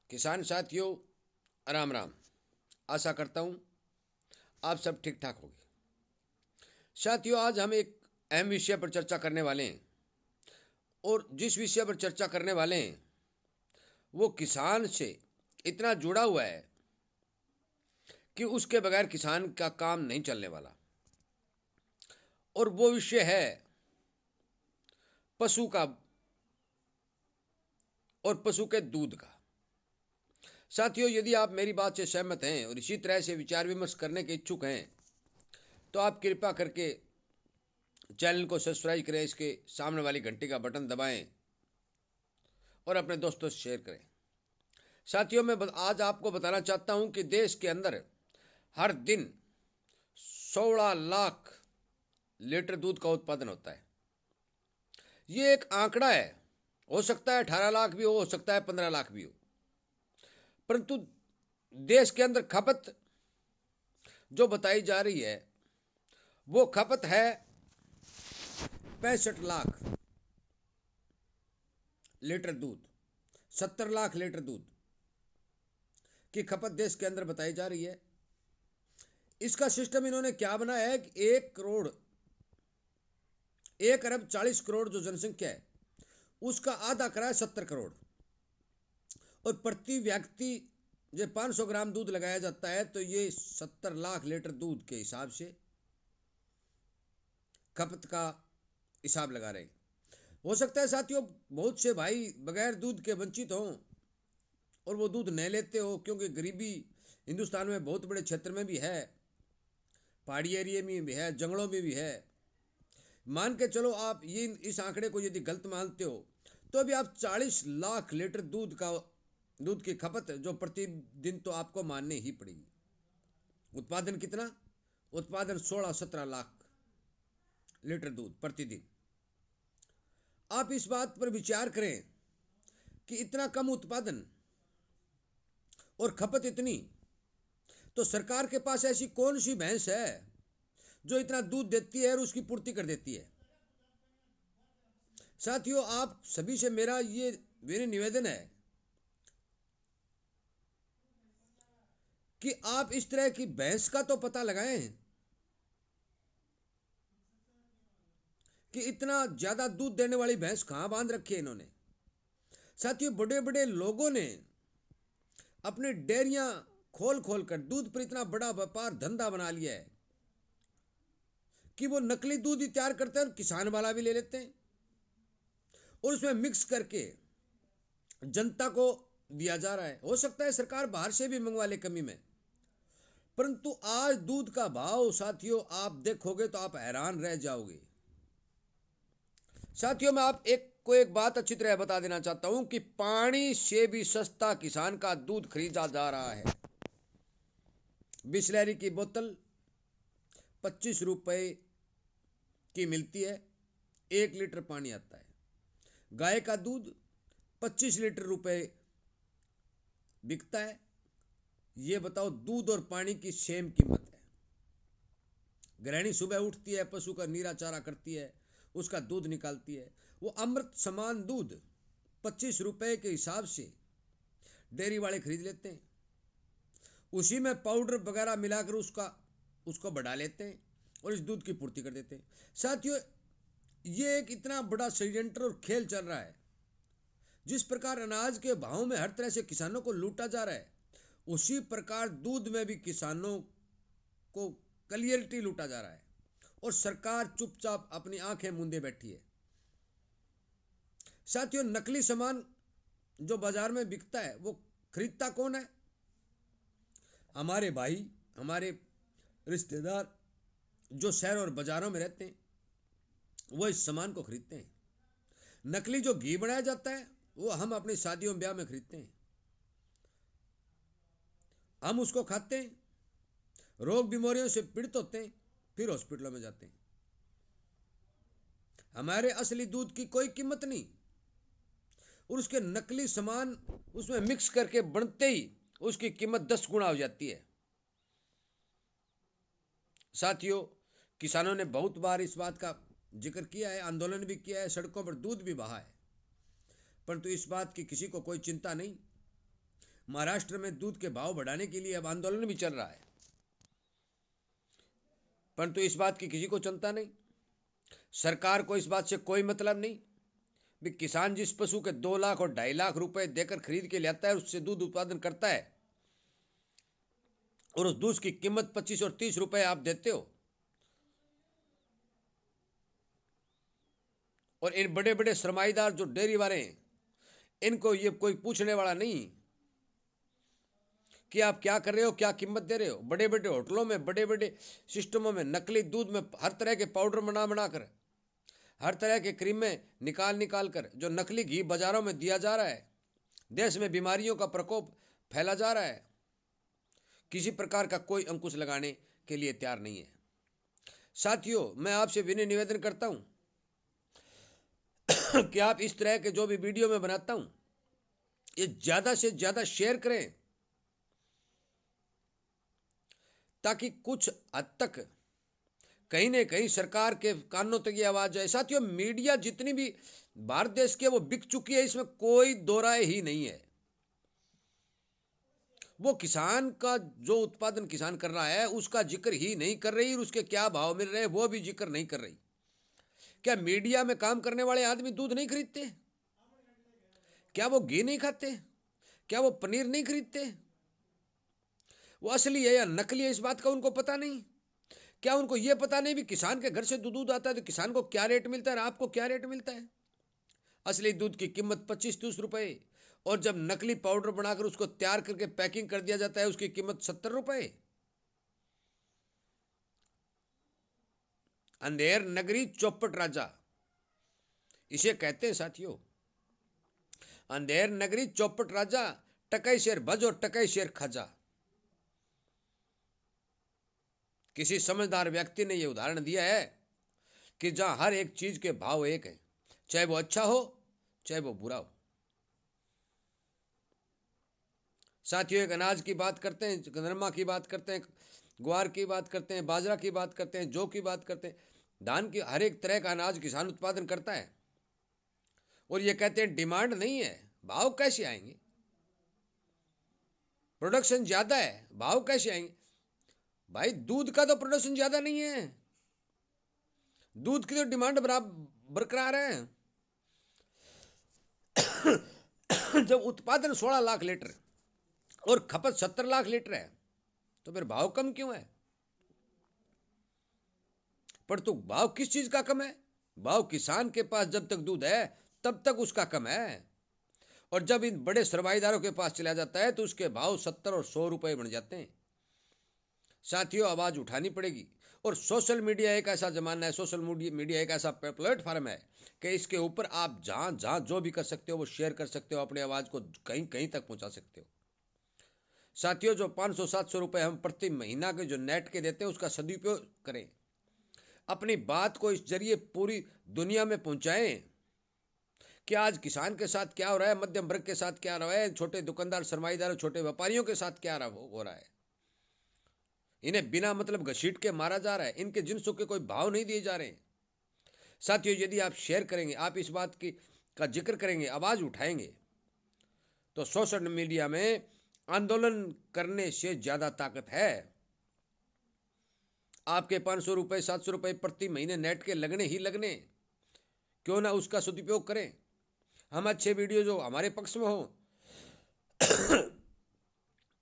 किसान साथियों, राम राम। आशा करता हूँ आप सब ठीक ठाक होंगे। साथियों, आज हम एक अहम विषय पर चर्चा करने वाले हैं और जिस विषय पर चर्चा करने वाले हैं वो किसान से इतना जुड़ा हुआ है कि उसके बगैर किसान का काम नहीं चलने वाला। और वो विषय है पशु का और पशु के दूध का। साथियों, यदि आप मेरी बात से सहमत हैं और इसी तरह से विचार विमर्श करने के इच्छुक हैं तो आप कृपया करके चैनल को सब्सक्राइब करें, इसके सामने वाली घंटी का बटन दबाएं और अपने दोस्तों से शेयर करें। साथियों, मैं आज आपको बताना चाहता हूं कि देश के अंदर हर दिन 16 लाख लीटर दूध का उत्पादन होता है। ये एक आंकड़ा है, हो सकता है 18 लाख भी हो सकता है 15 लाख भी हो, परंतु देश के अंदर खपत जो बताई जा रही है वो खपत है 65 लाख लीटर दूध। 70 लाख लीटर दूध की खपत देश के अंदर बताई जा रही है। इसका सिस्टम इन्होंने क्या बनाया है कि 1 अरब 40 करोड़ जो जनसंख्या है उसका आधा करा है 70 करोड़, और प्रति व्यक्ति जो 500 ग्राम दूध लगाया जाता है तो ये 70 लाख लीटर दूध के हिसाब से खपत का हिसाब लगा रहे हैं। हो सकता है साथियों बहुत से भाई बगैर दूध के वंचित हों और वो दूध नहीं लेते हो, क्योंकि गरीबी हिंदुस्तान में बहुत बड़े क्षेत्र में भी है, पहाड़ी एरिया में भी है, जंगलों में भी है। मान के चलो आप ये इस आंकड़े को यदि गलत मानते हो तो अभी आप 40 लाख लीटर दूध की खपत जो प्रतिदिन तो आपको माननी ही पड़ेगी। उत्पादन कितना? उत्पादन 16-17 लाख लीटर दूध प्रतिदिन। आप इस बात पर विचार करें कि इतना कम उत्पादन और खपत इतनी, तो सरकार के पास ऐसी कौन सी भैंस है जो इतना दूध देती है और उसकी पूर्ति कर देती है? साथियों, आप सभी से मेरे निवेदन है कि आप इस तरह की भैंस का तो पता लगाएं कि इतना ज्यादा दूध देने वाली भैंस कहां बांध रखी है इन्होंने। साथियों, बड़े बड़े लोगों ने अपनी डेयरियां खोल खोल कर दूध पर इतना बड़ा व्यापार धंधा बना लिया है कि वो नकली दूध ही तैयार करते हैं और किसान वाला भी ले लेते हैं और उसमें मिक्स करके जनता को दिया जा रहा है। हो सकता है सरकार बाहर से भी मंगवा ले कमी में, परंतु आज दूध का भाव साथियों आप देखोगे तो आप हैरान रह जाओगे। साथियों, मैं आप एक बात अच्छी तरह बता देना चाहता हूं कि पानी से भी सस्ता किसान का दूध खरीदा जा रहा है। बिसलेरी की बोतल 25 रुपए की मिलती है, 1 लीटर पानी आता है। गाय का दूध 25 रुपए बिकता है। ये बताओ, दूध और पानी की सेम कीमत है। गृहिणी सुबह उठती है, पशु का नीरा चारा करती है, उसका दूध निकालती है, वो अमृत समान दूध 25 रुपए के हिसाब से डेयरी वाले खरीद लेते हैं। उसी में पाउडर वगैरह मिलाकर उसको बढ़ा लेते हैं और इस दूध की पूर्ति कर देते हैं। साथियों, ये एक इतना बड़ा षड्यंत्र और खेल चल रहा है। जिस प्रकार अनाज के भाव में हर तरह से किसानों को लूटा जा रहा है, उसी प्रकार दूध में भी किसानों को क्लियरिटी लूटा जा रहा है और सरकार चुपचाप अपनी आंखें मूंदे बैठी है। साथियों, नकली सामान जो बाजार में बिकता है वो खरीदता कौन है? हमारे भाई, हमारे रिश्तेदार जो शहर और बाजारों में रहते हैं वो इस सामान को खरीदते हैं। नकली जो घी बनाया जाता है वो हम अपनी शादियों ब्याह में खरीदते हैं, हम उसको खाते हैं, रोग बीमारियों से पीड़ित होते हैं, फिर हॉस्पिटलों में जाते हैं। हमारे असली दूध की कोई कीमत नहीं और उसके नकली सामान उसमें मिक्स करके बनते ही उसकी कीमत 10 गुना हो जाती है। साथियों, किसानों ने बहुत बार इस बात का जिक्र किया है, आंदोलन भी किया है, सड़कों पर दूध भी बहा है, परंतु इस बात की किसी को कोई चिंता नहीं। महाराष्ट्र में दूध के भाव बढ़ाने के लिए अब आंदोलन भी चल रहा है, परंतु इस बात की किसी को चिंता नहीं, सरकार को इस बात से कोई मतलब नहीं भी किसान जिस पशु के 2 लाख और 2.5 लाख रुपए देकर खरीद के लाता है, उससे दूध उत्पादन करता है और उस दूध की कीमत 25 और 30 रुपए आप देते हो, और इन बड़े बड़े सरमाईदार जो डेयरी वाले हैं, इनको ये कोई पूछने वाला नहीं कि आप क्या कर रहे हो, क्या कीमत दे रहे हो। बड़े बड़े होटलों में, बड़े बड़े सिस्टमों में नकली दूध में हर तरह के पाउडर बनाकर, हर तरह के क्रीम में निकाल कर जो नकली घी बाजारों में दिया जा रहा है, देश में बीमारियों का प्रकोप फैला जा रहा है, किसी प्रकार का कोई अंकुश लगाने के लिए तैयार नहीं है। साथियों, मैं आपसे विनय निवेदन करता हूं कि आप इस तरह के जो भी वीडियो में बनाता हूं, ये ज्यादा से ज्यादा शेयर करें, ताकि कुछ हद तक कहीं न कहीं सरकार के कानों तक ये आवाज जाए। साथियों, मीडिया जितनी भी भारत देश की है वो बिक चुकी है, इसमें कोई दो राय ही नहीं है। वो किसान का जो उत्पादन किसान कर रहा है उसका जिक्र ही नहीं कर रही, और उसके क्या भाव मिल रहे हैं वो भी जिक्र नहीं कर रही। क्या मीडिया में काम करने वाले आदमी दूध नहीं खरीदते? क्या वो घी नहीं खाते? क्या वो पनीर नहीं खरीदते? वो असली है या नकली है, इस बात का उनको पता नहीं? क्या उनको ये पता नहीं भी किसान के घर से दूध आता है तो किसान को क्या रेट मिलता है और आपको क्या रेट मिलता है? असली दूध की कीमत 25-30 रुपए, और जब नकली पाउडर बनाकर उसको तैयार करके पैकिंग कर दिया जाता है उसकी कीमत 70 रुपए। अंधेर नगरी चौपट राजा इसे कहते हैं साथियों। अंधेर नगरी चौपट राजा, टकई शेर भज और टकई शेर खजा। किसी समझदार व्यक्ति ने यह उदाहरण दिया है कि जहां हर एक चीज के भाव एक है, चाहे वो अच्छा हो चाहे वो बुरा हो। साथियों, एक अनाज की बात करते हैं, नरमा की बात करते हैं, ग्वार की बात करते हैं, बाजरा की बात करते हैं, जौ की बात करते हैं, धान की, हर एक तरह का अनाज किसान उत्पादन करता है, और ये कहते हैं डिमांड नहीं है, भाव कैसे आएंगे? प्रोडक्शन ज्यादा है, भाव कैसे आएंगे? भाई, दूध का तो प्रोडक्शन ज्यादा नहीं है, दूध की तो डिमांड बरकरार है। जब उत्पादन 16 लाख लीटर और खपत 70 लाख लीटर है तो फिर भाव कम क्यों है? पर तो भाव किस चीज का कम है? भाव किसान के पास जब तक दूध है तब तक उसका कम है, और जब इन बड़े सरमाईदारों के पास चला जाता है तो उसके भाव 70 और 100 रुपए बन जाते हैं। साथियों, आवाज उठानी पड़ेगी, और सोशल मीडिया एक ऐसा जमाना है, सोशल मीडिया एक ऐसा प्लेटफॉर्म है कि इसके ऊपर आप जहां जहां जो भी कर सकते हो वो शेयर कर सकते हो, अपनी आवाज को कहीं कहीं तक पहुंचा सकते हो। साथियों, जो 500-700 रुपए हम प्रति महीना के जो नेट के देते हैं उसका सदुपयोग करें, अपनी बात को इस जरिए पूरी दुनिया में पहुंचाएं कि आज किसान के साथ क्या हो रहा है, मध्यम वर्ग के साथ क्या हो रहा है, छोटे दुकानदार, सरमाईदार, छोटे व्यापारियों के साथ क्या हो रहा है। इन्हें बिना मतलब घसीट के मारा जा रहा है, इनके जिन्सों के कोई भाव नहीं दिए जा रहे हैं। साथियों, यदि आप शेयर करेंगे, आप इस बात की का जिक्र करेंगे, आवाज उठाएंगे, तो सोशल मीडिया में आंदोलन करने से ज्यादा ताकत है। आपके 500 रुपए, 700 रुपए प्रति महीने नेट के लगने ही लगने, क्यों ना उसका सदुपयोग करें। हम अच्छे वीडियो जो हमारे पक्ष में हो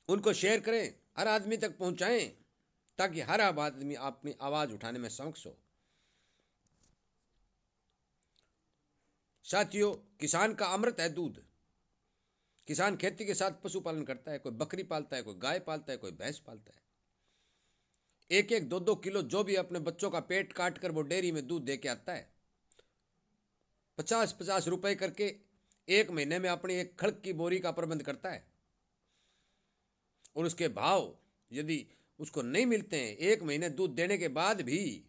उनको शेयर करें, हर आदमी तक पहुंचाएं, ताकि हर आदमी अपनी आवाज उठाने में सक्षम हो। साथियों, किसान का अमृत है दूध। किसान खेती के साथ पशुपालन करता है, कोई बकरी पालता है, कोई गाय पालता है, कोई भैंस पालता है। 1-1, 2-2 किलो जो भी अपने बच्चों का पेट काट कर वो डेयरी में दूध दे के आता है, 50-50 रुपए करके एक महीने में अपनी एक खड़क की बोरी का प्रबंध करता है, और उसके भाव यदि उसको नहीं मिलते हैं, एक महीने दूध देने के बाद भी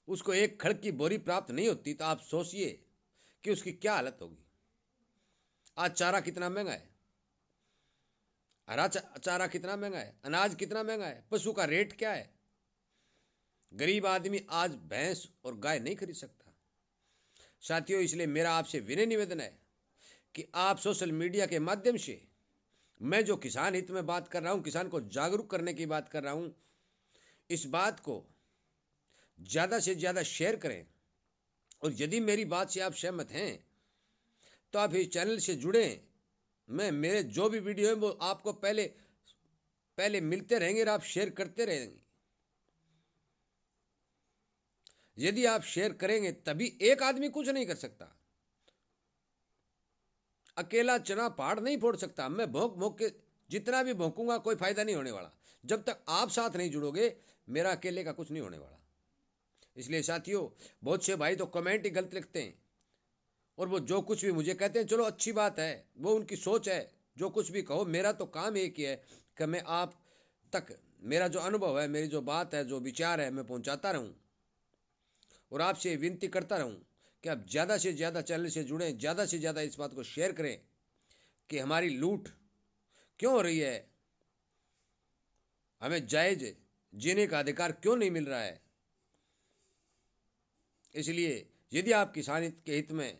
उसको एक खड़क की बोरी प्राप्त नहीं होती, तो आप सोचिए कि उसकी क्या हालत होगी। आज चारा कितना महंगा है, हरा चारा कितना महंगा है, अनाज कितना महंगा है, पशु का रेट क्या है। गरीब आदमी आज भैंस और गाय नहीं खरीद सकता। साथियों, इसलिए मेरा आपसे विनय निवेदन है कि आप सोशल मीडिया के माध्यम से मैं जो किसान हित में बात कर रहा हूँ, किसान को जागरूक करने की बात कर रहा हूँ, इस बात को ज़्यादा से ज़्यादा शेयर करें। और यदि मेरी बात से आप सहमत हैं तो आप इस चैनल से जुड़ें। मेरे जो भी वीडियो है वो आपको पहले पहले मिलते रहेंगे और आप शेयर करते रहेंगे। यदि आप शेयर करेंगे तभी, एक आदमी कुछ नहीं कर सकता, अकेला चना पहाड़ नहीं फोड़ सकता। मैं भोंक भोंक के जितना भी भोंकूंगा कोई फायदा नहीं होने वाला। जब तक आप साथ नहीं जुड़ोगे मेरा अकेले का कुछ नहीं होने वाला। इसलिए साथियों, बहुत से भाई तो कमेंट ही गलत लिखते हैं और वो जो कुछ भी मुझे कहते हैं, चलो अच्छी बात है, वो उनकी सोच है, जो कुछ भी कहो। मेरा तो काम एक ही है कि मैं आप तक मेरा जो अनुभव है, मेरी जो बात है, जो विचार है, मैं पहुंचाता रहूं और आपसे विनती करता रहूं कि आप ज़्यादा से ज़्यादा चैनल से जुड़ें, ज़्यादा से ज़्यादा इस बात को शेयर करें कि हमारी लूट क्यों हो रही है, हमें जायज़ जीने का अधिकार क्यों नहीं मिल रहा है। इसलिए यदि आप किसान के हित में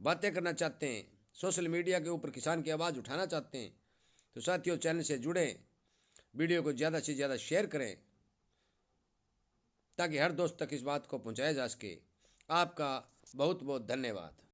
बातें करना चाहते हैं, सोशल मीडिया के ऊपर किसान की आवाज़ उठाना चाहते हैं, तो साथियों चैनल से जुड़ें, वीडियो को ज़्यादा से ज़्यादा शेयर करें ताकि हर दोस्त तक इस बात को पहुंचाया जा सके। आपका बहुत बहुत धन्यवाद।